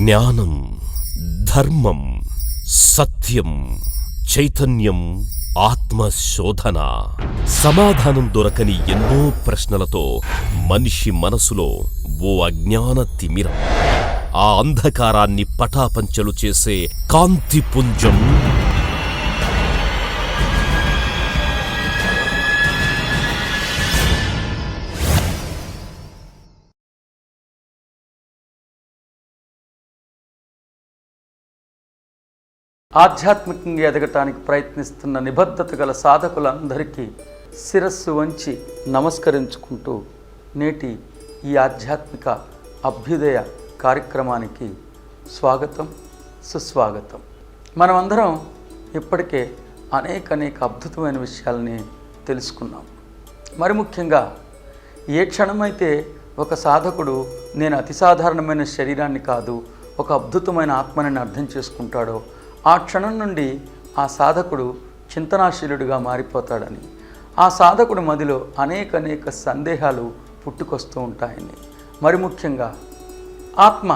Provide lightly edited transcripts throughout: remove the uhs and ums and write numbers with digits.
జ్ఞానం, ధర్మం, సత్యం, చైతన్యం, ఆత్మశోధన. సమాధానం దొరకని ఎన్నో ప్రశ్నలతో మనిషి మనసులో ఓ అజ్ఞాన తిమిరం, ఆ అంధకారాన్ని పటాపంచలు చేసే కాంతిపుంజం ఆధ్యాత్మికంగా ఎదగటానికి ప్రయత్నిస్తున్న నిబద్ధత గల సాధకులందరికీ శిరస్సు వంచి నమస్కరించుకుంటూ నేటి ఈ ఆధ్యాత్మిక అభ్యుదయ కార్యక్రమానికి స్వాగతం, సుస్వాగతం. మనమందరం ఇప్పటికే అనేక అద్భుతమైన విషయాలని తెలుసుకున్నాం. మరి ముఖ్యంగా ఏ క్షణమైతే ఒక సాధకుడు నేను అతి సాధారణమైన శరీరాన్ని కాదు, ఒక అద్భుతమైన ఆత్మని అర్థం చేసుకుంటాడో ఆ క్షణం నుండి ఆ సాధకుడు చింతనాశీలుడిగా మారిపోతాడని, ఆ సాధకుడి మదిలో అనేక సందేహాలు పుట్టుకొస్తూ ఉంటాయని, మరి ముఖ్యంగా ఆత్మ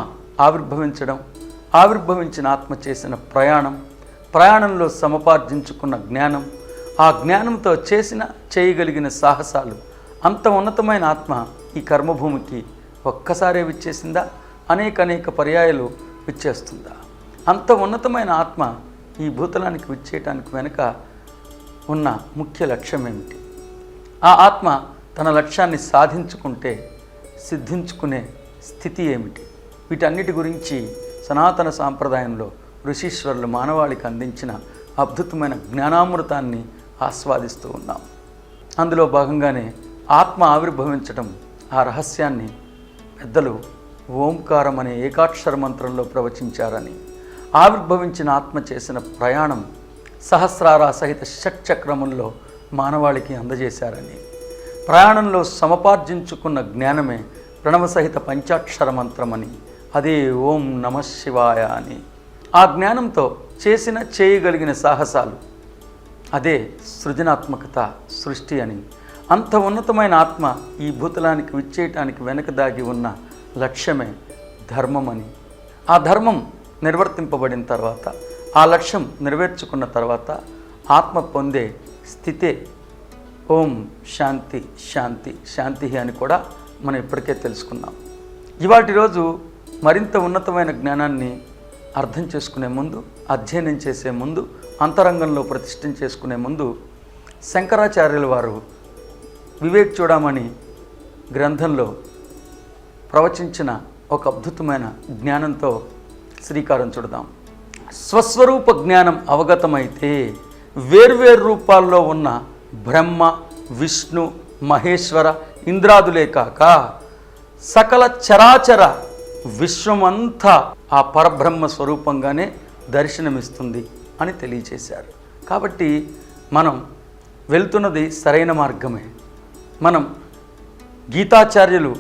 ఆవిర్భవించడం, ఆవిర్భవించిన ఆత్మ చేసిన ప్రయాణంలో సమపార్జించుకున్న జ్ఞానం, ఆ జ్ఞానంతో చేయగలిగిన సాహసాలు, అంత ఉన్నతమైన ఆత్మ ఈ కర్మభూమికి ఒక్కసారే విచ్చేసిందా, అనేక పర్యాయాలు విచ్చేస్తుందా? అంత ఉన్నతమైన ఆత్మ ఈ భూతలానికి విచ్చేయటానికి వెనుక ఉన్న ముఖ్య లక్ష్యం ఏమిటి? ఆ ఆత్మ తన లక్ష్యాన్ని సాధించుకుంటే సిద్ధించుకునే స్థితి ఏమిటి? వీటన్నిటి గురించి సనాతన సాంప్రదాయంలో ఋషీశ్వరులు మానవాళికి అందించిన అద్భుతమైన జ్ఞానామృతాన్ని ఆస్వాదిస్తూ ఉన్నాం. అందులో భాగంగానే ఆత్మ ఆవిర్భవించడం, ఆ రహస్యాన్ని పెద్దలు ఓంకారం అనే ఏకాక్షర మంత్రంలో ప్రవచించారని, ఆవిర్భవించిన ఆత్మ చేసిన ప్రయాణం సహస్రార సహిత షట్చక్రముల్లో మానవాళికి అందజేశారని, ప్రయాణంలో సమపార్జించుకున్న జ్ఞానమే ప్రణవసహిత పంచాక్షర మంత్రమని, అదే ఓం నమః శివాయ అని, ఆ జ్ఞానంతో చేయగలిగిన సాహసాలు అదే సృజనాత్మకత, సృష్టి అని, అంత ఉన్నతమైన ఆత్మ ఈ భూతలానికి విచ్చేయటానికి వెనక దాగి ఉన్న లక్ష్యమే ధర్మమని, ఆ ధర్మం నిర్వర్తింపబడిన తర్వాత, ఆ లక్ష్యం నెరవేర్చుకున్న తర్వాత ఆత్మ పొందే స్థితే ఓం శాంతి శాంతి శాంతి అని కూడా మనం ఇప్పటికే తెలుసుకున్నాం. ఇవాటి రోజు మరింత ఉన్నతమైన జ్ఞానాన్ని అర్థం చేసుకునే ముందు, అధ్యయనం చేసే ముందు, అంతరంగంలో ప్రతిష్ఠం చేసుకునే ముందు శంకరాచార్యుల వారు వివేక్ చూడమని గ్రంథంలో ప్రవచించిన ఒక అద్భుతమైన జ్ఞానంతో శ్రీకారం చుడదాం. స్వస్వరూప జ్ఞానం అవగతమైతే వేర్వేరు రూపాల్లో ఉన్న బ్రహ్మ, విష్ణు, మహేశ్వర, ఇంద్రాదులే కాక సకల చరాచర విశ్వమంతా ఆ పరబ్రహ్మ స్వరూపంగానే దర్శనమిస్తుంది అని తెలియచేశారు. కాబట్టి మనం వెళ్తున్నది సరైన మార్గమే. మనం గీతాచార్యులు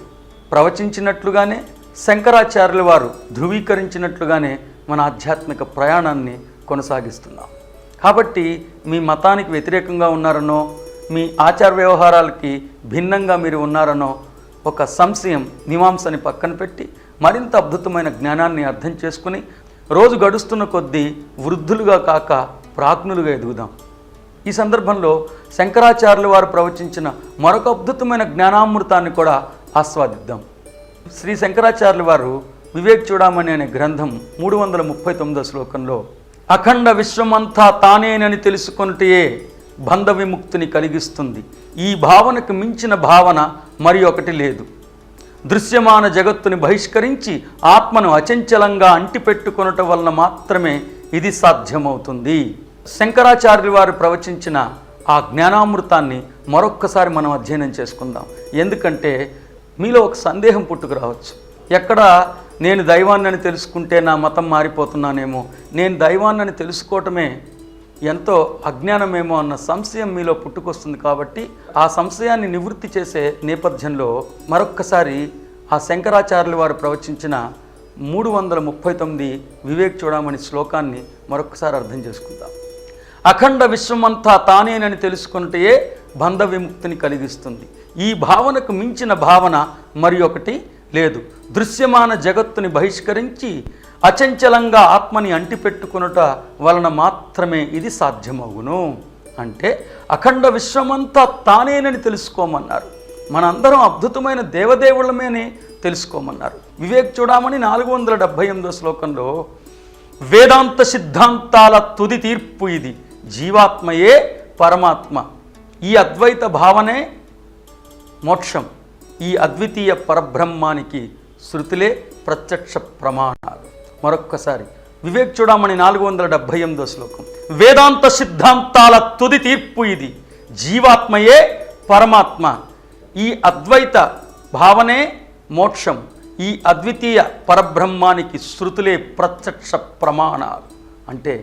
ప్రవచించినట్లుగానే, శంకరాచార్యుల వారు ధృవీకరించినట్లుగానే మన ఆధ్యాత్మిక ప్రయాణాన్ని కొనసాగిస్తున్నాం. కాబట్టి మీ మతానికి వ్యతిరేకంగా ఉన్నారనో, మీ ఆచార వ్యవహారాలకి భిన్నంగా మీరు ఉన్నారనో ఒక సంశయం, మీమాంసని పక్కన పెట్టి మరింత అద్భుతమైన జ్ఞానాన్ని అర్థం చేసుకుని రోజు గడుస్తున్న కొద్దీ వృద్ధులుగా కాక ప్రాజ్ఞులుగా ఎదుగుదాం. ఈ సందర్భంలో శంకరాచార్యుల వారు ప్రవచించిన మరొక అద్భుతమైన జ్ఞానామృతాన్ని కూడా ఆస్వాదిద్దాం. శ్రీ శంకరాచార్యుల వారు వివేక్ చూడమని అనే గ్రంథం 339వ శ్లోకంలో అఖండ విశ్వమంతా తానేనని తెలుసుకొనుటే బంధ విముక్తిని కలిగిస్తుంది. ఈ భావనకు మించిన భావన మరి ఒకటి లేదు. దృశ్యమాన జగత్తుని బహిష్కరించి ఆత్మను అచంచలంగా అంటిపెట్టుకొనటం వలన మాత్రమే ఇది సాధ్యమవుతుంది. శంకరాచార్యుల వారు ప్రవచించిన ఆ జ్ఞానామృతాన్ని మరొక్కసారి మనం అధ్యయనం చేసుకుందాం. ఎందుకంటే మీలో ఒక సందేహం పుట్టుకురావచ్చు. ఎక్కడ నేను దైవాన్నని తెలుసుకుంటే నా మతం మారిపోతున్నానేమో, నేను దైవాన్నని తెలుసుకోవటమే ఎంతో అజ్ఞానమేమో అన్న సంశయం మీలో పుట్టుకొస్తుంది. కాబట్టి ఆ సంశయాన్ని నివృత్తి చేసే నేపథ్యంలో మరొక్కసారి ఆ శంకరాచార్యుల వారు ప్రవచించిన 339 వివేక్ చూడమని శ్లోకాన్ని మరొక్కసారి అర్థం చేసుకుందాం. అఖండ విశ్వమంతా తానేనని తెలుసుకుంటే బంధ విముక్తిని కలిగిస్తుంది. ఈ భావనకు మించిన భావన మరి ఒకటి లేదు. దృశ్యమాన జగత్తుని బహిష్కరించి అచంచలంగా ఆత్మని అంటిపెట్టుకునుట వలన మాత్రమే ఇది సాధ్యమవును. అంటే అఖండ విశ్వమంతా తానేనని తెలుసుకోమన్నారు. మనందరం అద్భుతమైన దేవదేవుళ్ళమేని తెలుసుకోమన్నారు. వివేక్ చూడమని 478వ శ్లోకంలో వేదాంత సిద్ధాంతాల తుది తీర్పు ఇది, జీవాత్మయే పరమాత్మ, ఈ అద్వైత భావనే మోక్షం, ఈ అద్వితీయ పరబ్రహ్మానికి శృతులే ప్రత్యక్ష ప్రమాణాలు. మరొక్కసారి వివేక్ చూడమని 478వ శ్లోకం, వేదాంత సిద్ధాంతాల తుది తీర్పు ఇది, జీవాత్మయే పరమాత్మ, ఈ అద్వైత భావనే మోక్షం, ఈ అద్వితీయ పరబ్రహ్మానికి శృతులే ప్రత్యక్ష ప్రమాణాలు. అంటే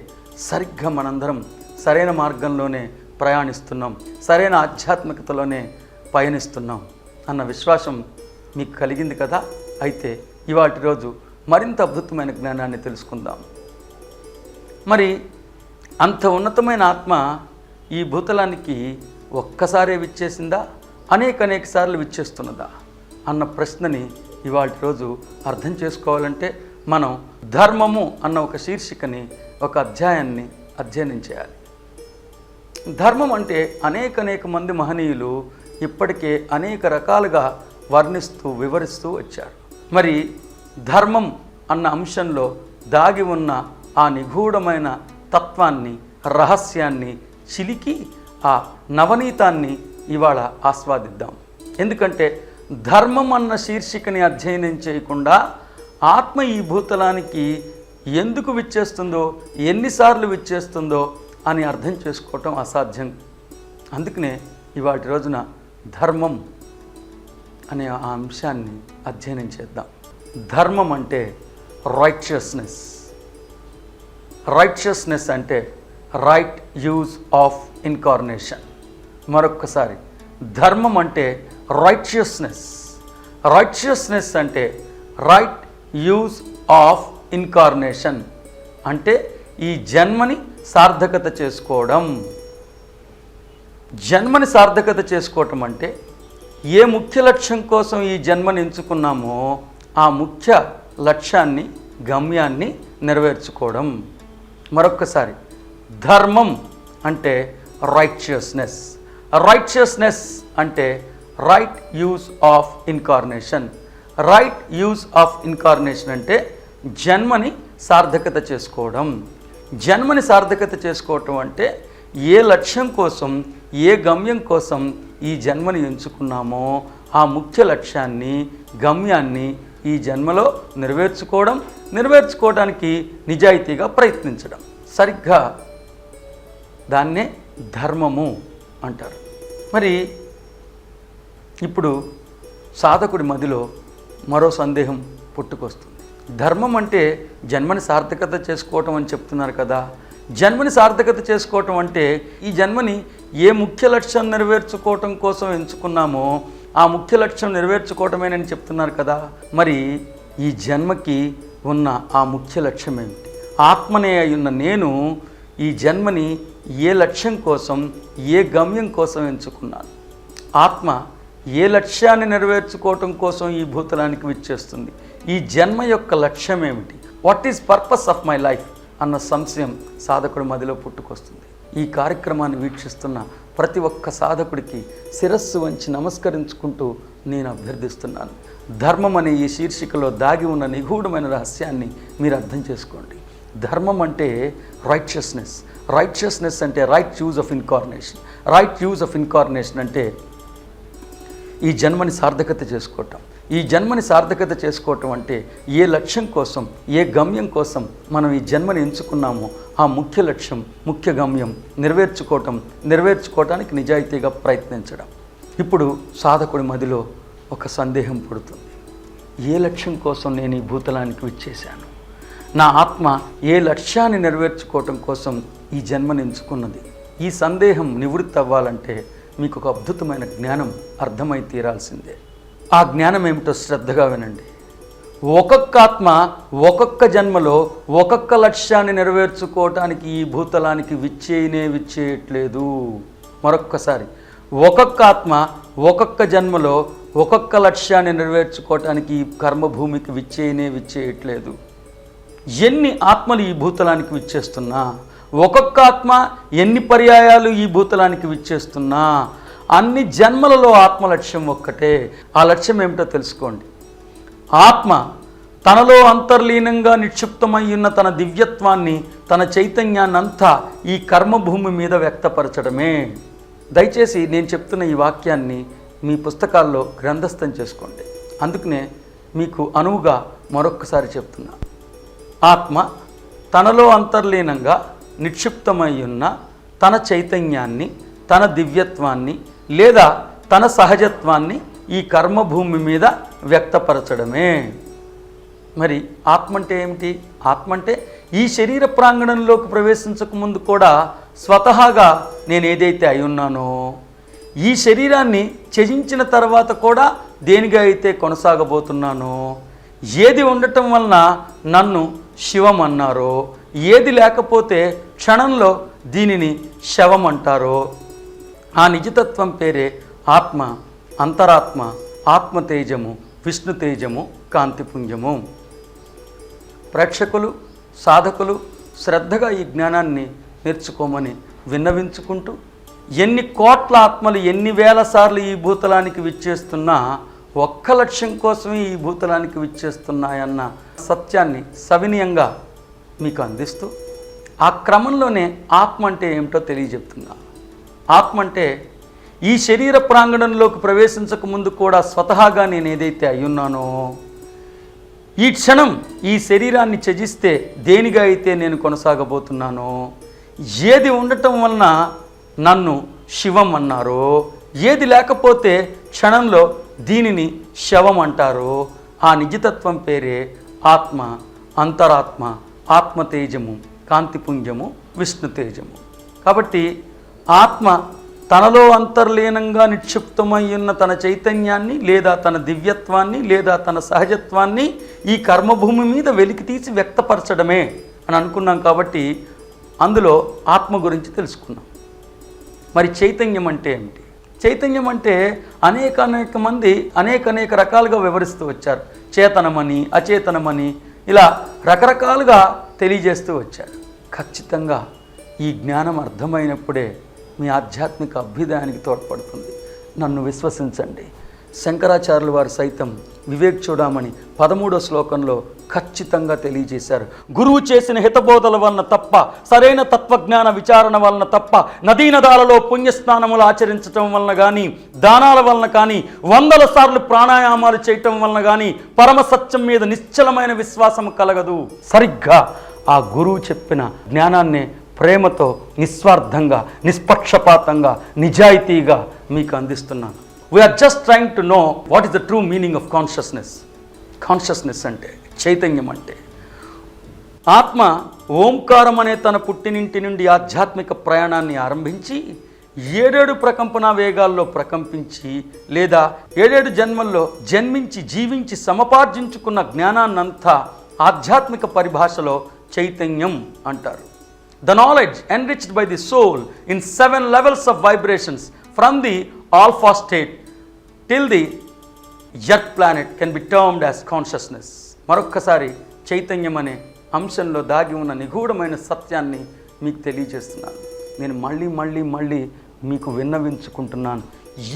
సరిగ్గా మనందరం సరైన మార్గంలోనే ప్రయాణిస్తున్నాం, సరైన ఆధ్యాత్మికతలోనే పయనిస్తున్నాం అన్న విశ్వాసం మీకు కలిగింది కదా. అయితే ఇవాటి రోజు మరింత అద్భుతమైన జ్ఞానాన్ని తెలుసుకుందాం. మరి అంత ఉన్నతమైన ఆత్మ ఈ భూతలానికి ఒక్కసారే విచ్చేసిందా, అనేక సార్లు విచ్చేస్తున్నదా అన్న ప్రశ్నని ఇవాటి రోజు అర్థం చేసుకోవాలంటే మనం ధర్మము అన్న ఒక శీర్షికని, ఒక అధ్యాయాన్ని అధ్యయనం చేయాలి. ధర్మం అంటే అనేక మంది మహనీయులు ఇప్పటికే అనేక రకాలుగా వర్ణిస్తూ వివరిస్తూ వచ్చారు. మరి ధర్మం అన్న అంశంలో దాగి ఉన్న ఆ నిగూఢమైన తత్వాన్ని, రహస్యాన్ని చిలికి ఆ నవనీతాన్ని ఇవాళ ఆస్వాదిద్దాం. ఎందుకంటే ధర్మం అన్న శీర్షికని అధ్యయనం చేయకుండా ఆత్మ ఈ భూతలానికి ఎందుకు విచ్చేస్తుందో, ఎన్నిసార్లు విచ్చేస్తుందో అని అర్థం చేసుకోవటం అసాధ్యం. అందుకనే ఇవాటి రోజున ధర్మం అనే ఆ అంశాన్ని అధ్యయనం చేద్దాం. ధర్మం అంటే రైచియస్నెస్. రైచియస్నెస్ అంటే రైట్ యూజ్ ఆఫ్ ఇన్కార్నేషన్. మరొక్కసారి, ధర్మం అంటే రైచియస్నెస్. రైచియస్నెస్ అంటే రైట్ యూజ్ ఆఫ్ ఇన్కార్నేషన్. అంటే ఈ జన్మని సార్థకత చేసుకోవడం. జన్మని సార్థకత చేసుకోవటం అంటే ఏ ముఖ్య లక్ష్యం కోసం ఈ జన్మని ఎంచుకున్నామో ఆ ముఖ్య లక్ష్యాన్ని, గమ్యాన్ని నెరవేర్చుకోవడం. మరొక్కసారి, ధర్మం అంటే రైచియస్నెస్. రైచియస్నెస్ అంటే right use of incarnation. Right use of incarnation అంటే జన్మని సార్థకత చేసుకోవడం. జన్మని సార్థకత చేసుకోవటం అంటే ఏ లక్ష్యం కోసం, ఏ గమ్యం కోసం ఈ జన్మని ఎంచుకున్నామో ఆ ముఖ్య లక్ష్యాన్ని, గమ్యాన్ని ఈ జన్మలో నెరవేర్చుకోవడానికి నిజాయితీగా ప్రయత్నించడం. సరిగ్గా దాన్నే ధర్మము అంటారు. మరి ఇప్పుడు సాధకుడి మదిలో మరో సందేహం పుట్టుకొస్తుంది. ధర్మం అంటే జన్మని సార్థకత చేసుకోవటం అని చెప్తున్నారు కదా. జన్మని సార్థకత చేసుకోవటం అంటే ఈ జన్మని ఏ ముఖ్య లక్ష్యం నెరవేర్చుకోవటం కోసం ఎంచుకున్నామో ఆ ముఖ్య లక్ష్యం నెరవేర్చుకోవటమేనని చెప్తున్నారు కదా. మరి ఈ జన్మకి ఉన్న ఆ ముఖ్య లక్ష్యం ఏమిటి? ఆత్మనే అయ్యున్న నేను ఈ జన్మని ఏ లక్ష్యం కోసం, ఏ గమ్యం కోసం ఎంచుకున్నాను? ఆత్మ ఏ లక్ష్యాన్ని నెరవేర్చుకోవటం కోసం ఈ భూతలానికి విచ్చేస్తుంది? ఈ జన్మ యొక్క లక్ష్యం ఏమిటి? What is purpose of my life అన్న సంశయం సాధకుడి మదిలో పుట్టుకొస్తుంది. ఈ కార్యక్రమాన్ని వీక్షిస్తున్న ప్రతి ఒక్క సాధకుడికి శిరస్సు వంచి నమస్కరించుకుంటూ నేను అభ్యర్థిస్తున్నాను. ధర్మం అనే ఈ శీర్షికలో దాగి ఉన్న నిగూఢమైన రహస్యాన్ని మీరు అర్థం చేసుకోండి. ధర్మం అంటే రైచియస్నెస్. రైచియస్నెస్ అంటే right use of incarnation. Right use of incarnation అంటే ఈ జన్మని సార్థకత చేసుకోవటం. ఈ జన్మని సార్థకత చేసుకోవటం అంటే ఏ లక్ష్యం కోసం, ఏ గమ్యం కోసం మనం ఈ జన్మని ఎంచుకున్నామో ఆ ముఖ్య లక్ష్యం, ముఖ్య గమ్యం నెరవేర్చుకోవటానికి నిజాయితీగా ప్రయత్నించడం. ఇప్పుడు సాధకుడి మదిలో ఒక సందేహం పుడుతుంది. ఏ లక్ష్యం కోసం నేను ఈ భూతలానికి విచ్చేశాను? నా ఆత్మ ఏ లక్ష్యాన్ని నెరవేర్చుకోవటం కోసం ఈ జన్మని ఎంచుకున్నది? ఈ సందేహం నివృత్తి అవ్వాలంటే మీకు ఒక అద్భుతమైన జ్ఞానం అర్థమై తీరాల్సిందే. ఆ జ్ఞానం ఏమిటో శ్రద్ధగా వినండి. ఒక్కొక్క ఆత్మ ఒక్కొక్క జన్మలో ఒక్కొక్క లక్ష్యాన్ని నెరవేర్చుకోవటానికి ఈ భూతలానికి విచ్చేయట్లేదు. మరొక్కసారి, ఒక్కొక్క ఆత్మ ఒక్కొక్క జన్మలో ఒక్కొక్క లక్ష్యాన్ని నెరవేర్చుకోవటానికి ఈ కర్మభూమికి విచ్చేయట్లేదు. ఎన్ని ఆత్మలు ఈ భూతలానికి విచ్చేస్తున్నా, ఒక్కొక్క ఆత్మ ఎన్ని పర్యాయాలు ఈ భూతలానికి విచ్చేస్తున్నా, అన్ని జన్మలలో ఆత్మ లక్ష్యం ఒక్కటే. ఆ లక్ష్యం ఏమిటో తెలుసుకోండి. ఆత్మ తనలో అంతర్లీనంగా నిక్షిప్తమై ఉన్న తన దివ్యత్వాన్ని, తన చైతన్యాన్నంతా ఈ కర్మభూమి మీద వ్యక్తపరచడమే. దయచేసి నేను చెప్తున్న ఈ వాక్యాన్ని మీ పుస్తకాల్లో గ్రంథస్థం చేసుకోండి. అందుకనే మీకు అనువుగా మరొక్కసారి చెప్తున్నా. ఆత్మ తనలో అంతర్లీనంగా నిక్షిప్తమై ఉన్న తన చైతన్యాన్ని, తన దివ్యత్వాన్ని లేదా తన సహజత్వాన్ని ఈ కర్మభూమి మీద వ్యక్తపరచడమే. మరి ఆత్మ అంటే ఏమిటి? ఆత్మ అంటే ఈ శరీర ప్రాంగణంలోకి ప్రవేశించక ముందు కూడా స్వతహాగా నేను ఏదైతే అయి ఉన్నానో, ఈ శరీరాన్ని త్యజించిన తర్వాత కూడా దేనిగా అయితే కొనసాగబోతున్నానో, ఏది ఉండటం వలన నన్ను శివం అన్నారో, ఏది లేకపోతే క్షణంలో దీనిని శవం అంటారో, ఆ నిజతత్వం పేరే ఆత్మ, అంతరాత్మ, ఆత్మతేజము, విష్ణుతేజము, కాంతిపుంజము. ప్రేక్షకులు, సాధకులు శ్రద్ధగా ఈ జ్ఞానాన్ని నేర్చుకోమని విన్నవించుకుంటూ, ఎన్ని కోట్ల ఆత్మలు ఎన్ని వేల సార్లు ఈ భూతలానికి విచ్చేస్తున్నా ఒక్క లక్ష్యం కోసమే ఈ భూతలానికి విచ్చేస్తున్నాయన్న సత్యాన్ని సవినయంగా మీకు అందిస్తూ, ఆ క్రమంలోనే ఆత్మ అంటే ఏమిటో తెలియజెప్తున్నా. ఆత్మ అంటే ఈ శరీర ప్రాంగణంలోకి ప్రవేశించక ముందు కూడా స్వతహాగా నేను ఏదైతే అయ్యున్నానో, ఈ క్షణం ఈ శరీరాన్ని త్యజిస్తే దేనిగా అయితే నేను కొనసాగబోతున్నానో, ఏది ఉండటం వలన నన్ను శివం అన్నారో, ఏది లేకపోతే క్షణంలో దీనిని శవం అంటారో, ఆ నిజతత్వం పేరే ఆత్మ, అంతరాత్మ, ఆత్మతేజము, కాంతిపుంజము, విష్ణుతేజము. కాబట్టి ఆత్మ తనలో అంతర్లీనంగా నిక్షిప్తమై ఉన్న తన చైతన్యాన్ని లేదా తన దివ్యత్వాన్ని లేదా తన సహజత్వాన్ని ఈ కర్మభూమి మీద వెలికి తీసి వ్యక్తపరచడమే అని అనుకున్నాం. కాబట్టి అందులో ఆత్మ గురించి తెలుసుకున్నాం. మరి చైతన్యం అంటే ఏమిటి? చైతన్యం అంటే అనేక మంది అనేక రకాలుగా వివరిస్తూ వచ్చారు. చేతనమని, అచేతనమని, ఇలా రకరకాలుగా తెలియజేస్తూ వచ్చారు. ఖచ్చితంగా ఈ జ్ఞానం అర్థమైనప్పుడే మీ ఆధ్యాత్మిక అభ్యుదయానికి తోడ్పడుతుంది. నన్ను విశ్వసించండి. శంకరాచార్యుల వారు సైతం వివేక్ చూడమని 13వ శ్లోకంలో ఖచ్చితంగా తెలియజేశారు. గురువు చేసిన హితబోధల వలన తప్ప, సరైన తత్వజ్ఞాన విచారణ వలన తప్ప, నదీనదాలలో పుణ్యస్నానములు ఆచరించటం వలన కానీ, దానాల వలన కానీ, 100 సార్లు ప్రాణాయామాలు చేయటం వలన కానీ పరమసత్యం మీద నిశ్చలమైన విశ్వాసం కలగదు. సరిగ్గా ఆ గురువు చెప్పిన జ్ఞానాన్నే ప్రేమతో, నిస్వార్థంగా, నిష్పక్షపాతంగా, నిజాయితీగా మీకు అందిస్తున్నాను. We are just trying to know what is the true meaning of consciousness. Consciousness అంటే, చైతన్యం అంటే, ఆత్మ ఓంకారం అనే తన పుట్టినింటి నుండి ఆధ్యాత్మిక ప్రయాణాన్ని ఆరంభించి 7 ప్రకంపన వేగాల్లో ప్రకంపించి లేదా 7 జన్మల్లో జన్మించి జీవించి సమపార్జించుకున్న జ్ఞానాన్నంతా ఆధ్యాత్మిక పరిభాషలో చైతన్యం అంటారు. The knowledge enriched by the soul in 7 levels of vibrations from the alpha state till the earth planet can be termed as consciousness. మరొక్కసారి చైతన్యం అనే అంశంలో దాగి ఉన్న నిగూఢమైన సత్యాన్ని మీకు తెలియజేస్తున్నాను. నేను మళ్ళీ మీకు విన్నవించుకుంటున్నాను.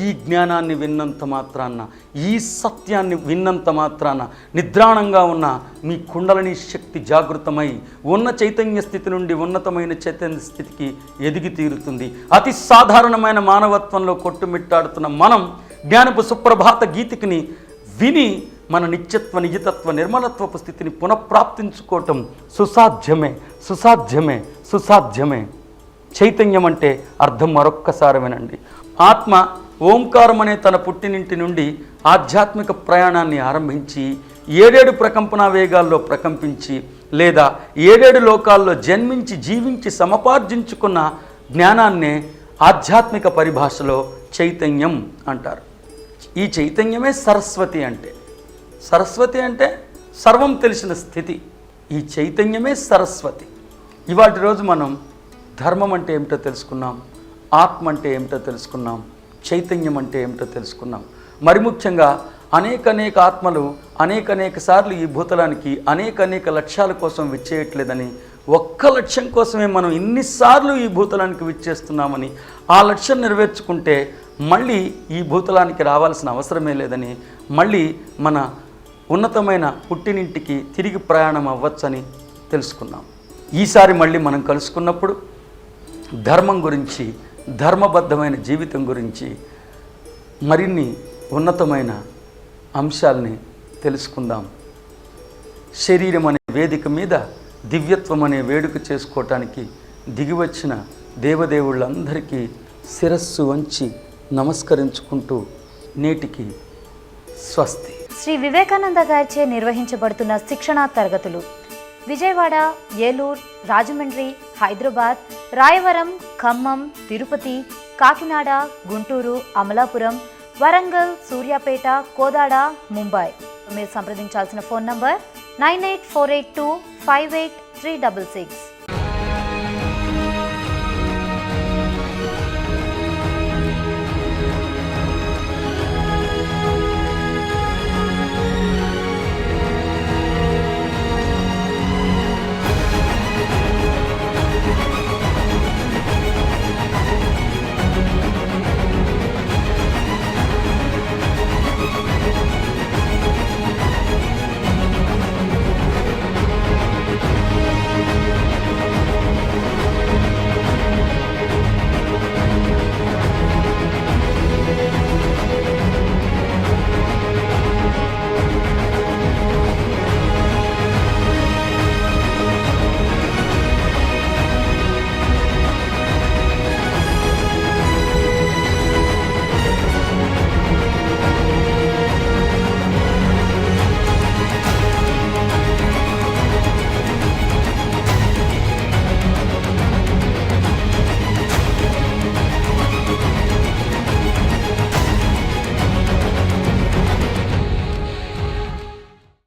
ఈ జ్ఞానాన్ని విన్నంత మాత్రాన, ఈ సత్యాన్ని విన్నంత మాత్రాన నిద్రాణంగా ఉన్న మీ కుండలిని శక్తి జాగృతమై ఉన్న చైతన్య స్థితి నుండి ఉన్నతమైన చైతన్య స్థితికి ఎదిగి తీరుతుంది. అతి సాధారణమైన మానవత్వంలో కొట్టుమిట్టాడుతున్న మనం జ్ఞానపు సుప్రభాత గీతికిని విని మన నిత్యత్వ, నిజతత్వ, నిర్మలత్వపు స్థితిని పునఃప్రాప్తించుకోవటం సుసాధ్యమే. చైతన్యం అంటే అర్థం మరొక్కసారి వినండి. ఆత్మ ఓంకారం అనే తన పుట్టినింటి నుండి ఆధ్యాత్మిక ప్రయాణాన్ని ఆరంభించి 7 ప్రకంపన వేగాల్లో ప్రకంపించి లేదా 7 లోకాల్లో జన్మించి జీవించి సమపార్జించుకున్న జ్ఞానాన్నే ఆధ్యాత్మిక పరిభాషలో చైతన్యం అంటారు. ఈ చైతన్యమే సరస్వతి అంటే. సరస్వతి అంటే సర్వం తెలిసిన స్థితి. ఈ చైతన్యమే సరస్వతి. ఇవాటి రోజు మనం ధర్మం అంటే ఏమిటో తెలుసుకున్నాం, ఆత్మ అంటే ఏమిటో తెలుసుకున్నాం, చైతన్యం అంటే ఏమిటో తెలుసుకున్నాం. మరి ముఖ్యంగా అనేక ఆత్మలు అనేక సార్లు ఈ భూతలానికి అనేక లక్ష్యాల కోసం విచ్చేయట్లేదని, ఒక్క లక్ష్యం కోసమే మనం ఇన్నిసార్లు ఈ భూతలానికి విచ్చేస్తున్నామని, ఆ లక్ష్యం నెరవేర్చుకుంటే మళ్ళీ ఈ భూతలానికి రావాల్సిన అవసరమే లేదని, మళ్ళీ మన ఉన్నతమైన పుట్టినింటికి తిరిగి ప్రయాణం అవ్వచ్చని తెలుసుకున్నాం. ఈసారి మళ్ళీ మనం కలుసుకున్నప్పుడు ధర్మం గురించి, ధర్మబద్ధమైన జీవితం గురించి మరిన్ని ఉన్నతమైన అంశాలని తెలుసుకుందాం. శరీరం అనే వేదిక మీద దివ్యత్వం అనే వేడుక చేసుకోవటానికి దిగివచ్చిన దేవదేవుళ్ళందరికీ శిరస్సు వంచి నమస్కరించుకుంటూ నేటికి స్వస్తి. శ్రీ వివేకానంద గారిచే నిర్వహించబడుతున్న శిక్షణా తరగతులు విజయవాడ, ఏలూరు, రాజమండ్రి, హైదరాబాద్, రాయవరం, ఖమ్మం, తిరుపతి, కాకినాడ, గుంటూరు, అమలాపురం, వరంగల్, సూర్యాపేట, కోదాడ, ముంబై. మీరు సంప్రదించాల్సిన ఫోన్ నంబర్ 9848258366.